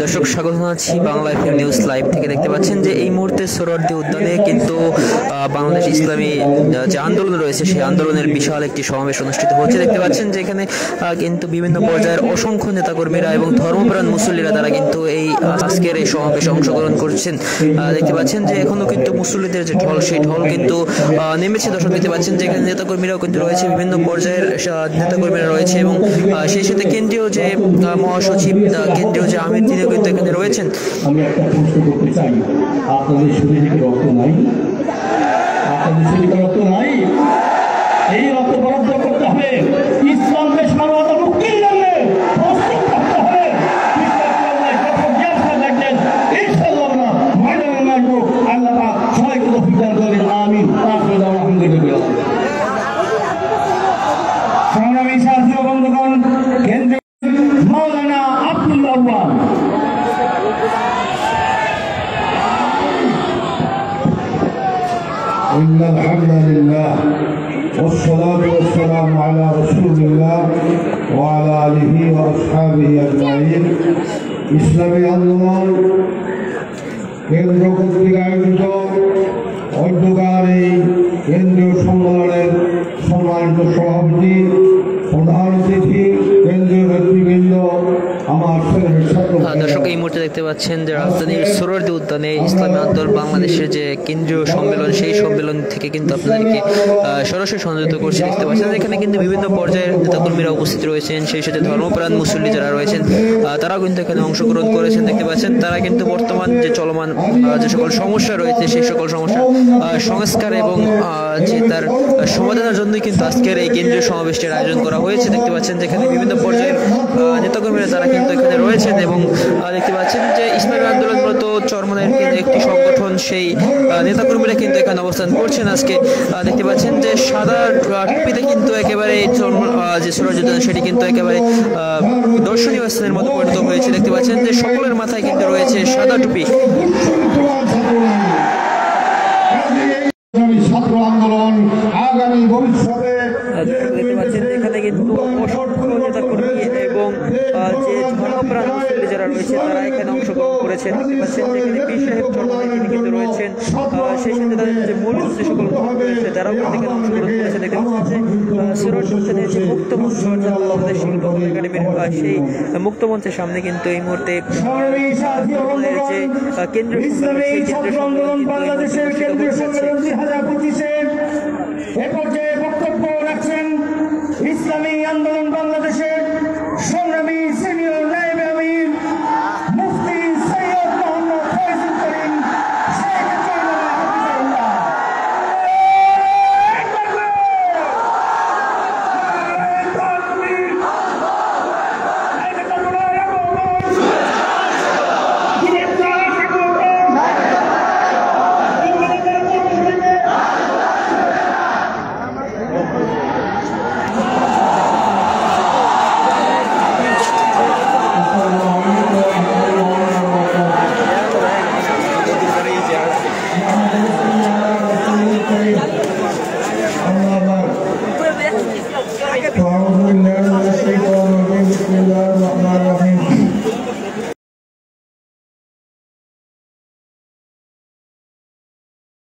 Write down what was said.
দর্শক স্বাগত জানাচ্ছি বাংলা এফএম নিউজ লাইভ থেকে। দেখতে পাচ্ছেন যে এই মুহূর্তে সোহরাওয়ার্দী উদ্যানে কিন্তু বাংলাদেশ ইসলামী যে আন্দোলন রয়েছে সেই আন্দোলনের বিশাল একটি সমাবেশ অনুষ্ঠিত হচ্ছে। দেখতে পাচ্ছেন যে এখানে কিন্তু বিভিন্ন পর্যায়ের অসংখ্য নেতাকর্মীরা এবং ধর্মপ্রাণ মুসল্লিরা তারা কিন্তু এই আজকের এই সমাবেশে অংশগ্রহণ করছেন। দেখতে পাচ্ছেন যে এখনো কিন্তু মুসল্লিদের যে ঢল সেই ঢল কিন্তু নেমেছে। দর্শক দেখতে পাচ্ছেন যে এখানে নেতাকর্মীরাও কিন্তু রয়েছে, বিভিন্ন পর্যায়ের নেতাকর্মীরা রয়েছে এবং সেই সাথে কেন্দ্রীয় যে মহাসচিব কেন্দ্রীয় যে আমির তিনিও কিন্তু এখানে রয়েছেন। আমি একটা প্রশ্ন করতে চাই, আপনাদের শরীরে কি রক্ত নাই? আপনাদের শরীরে রক্ত নাই? এই রক্ত বরাদ্দ করতে হবে ইসলামকে সার্বভৌমত্বের জন্য, প্রস্তুত করতে হবে। আল্লাহ সবাইকে তৌফিক দান করেন, আমিন। আলহামদুলিল্লাহ। সংগ্রামী সাথী ও বন্ধুগণ, কেন্দ্রীয় মাওলানা আব্দুল আউয়াল إن الحمد لله والصلاة والسلام على رسول الله وعلى آله وأصحابه أجمعين। ইসলামী আন্দোলন কেন্দ্র কর্তৃক আয়োজিত অধ্যকার এই কেন্দ্রীয় সম্মেলনের সম্মানিত সভাপতি, প্রধান অতিথি, কেন্দ্রীয় নেতৃবৃন্দ, আমার দর্শক এই মুহূর্তে দেখতে পাচ্ছেন যে রাজধানীর সোহরাওয়ার্দী উদ্যানে ইসলামী আন্দোলন বাংলাদেশের যে কেন্দ্রীয় সম্মেলন সেই সম্মেলন থেকে কিন্তু আপনাদেরকে সরাসরি সংযুক্ত করছে। দেখতে পাচ্ছেন এখানে কিন্তু বিভিন্ন পর্যায়ের নেতাকর্মীরা উপস্থিত রয়েছেন, সেই সাথে ধর্মপ্রাণ মুসল্লি যারা রয়েছেন তারাও কিন্তু এখানে অংশগ্রহণ করেছেন। দেখতে পাচ্ছেন তারা কিন্তু বর্তমান যে চলমান যে সকল সমস্যা রয়েছে সেই সকল সমস্যা সংস্কার এবং যে তার সমাধানের জন্যই কিন্তু আজকের এই কেন্দ্রীয় সমাবেশটির আয়োজন করা হয়েছে। দেখতে পাচ্ছেন যেখানে বিভিন্ন পর্যায়ের নেতাকর্মীরা তারা কিন্তু এখানে রয়েছেন এবং দেখতে পাচ্ছেন যে ইসলামী আন্দোলন মূলত চরমনের একটি সংগঠন, সেই নেতাকর্মীরা কিন্তু এখানে অবস্থান করছেন। আজকে দেখতে পাচ্ছেন যে সাদা টুপিতে কিন্তু একেবারে যে সোহরাওয়ার্দী সেটি কিন্তু একেবারে দর্শনীয় স্থানের মতো পরিণত হয়েছে। দেখতে পাচ্ছেন যে সকলের মাথায় কিন্তু রয়েছে সাদা টুপি। ছাত্র আন্দোলন আগামী ভবিষ্যতে দেখতে পাচ্ছেন এখানে কিন্তু অসংখ্য নেতাকর্মী এবং যে ধর্মপ্রাণ মুসল্লি যারা রয়েছে তারা এখানে অংশগ্রহণ করেছেন। দেখতে পাচ্ছেন যেখানে পীর সাহেব চরমনাই তিনি কিন্তু রয়েছেন, সেই সাথে তাদের যে মূল যে সকল রয়েছে তারাও কিন্তু এখানে অংশগ্রহণ করেছেন। দেখতে পাচ্ছেন যে সোহরাওয়ার্দী উদ্যানের যে মুক্ত মঞ্চ অর্থাৎ বাংলাদেশ শিল্প একাডেমির সেই মুক্ত মঞ্চের সামনে কিন্তু এই মুহূর্তে যে কেন্দ্রীয় সম্মেলন বাংলাদেশের কেন্দ্রীয় সম্মেলন 2025 এ পর্যায়ে বক্তব্য রাখছেন ইসলামী আন্দোলন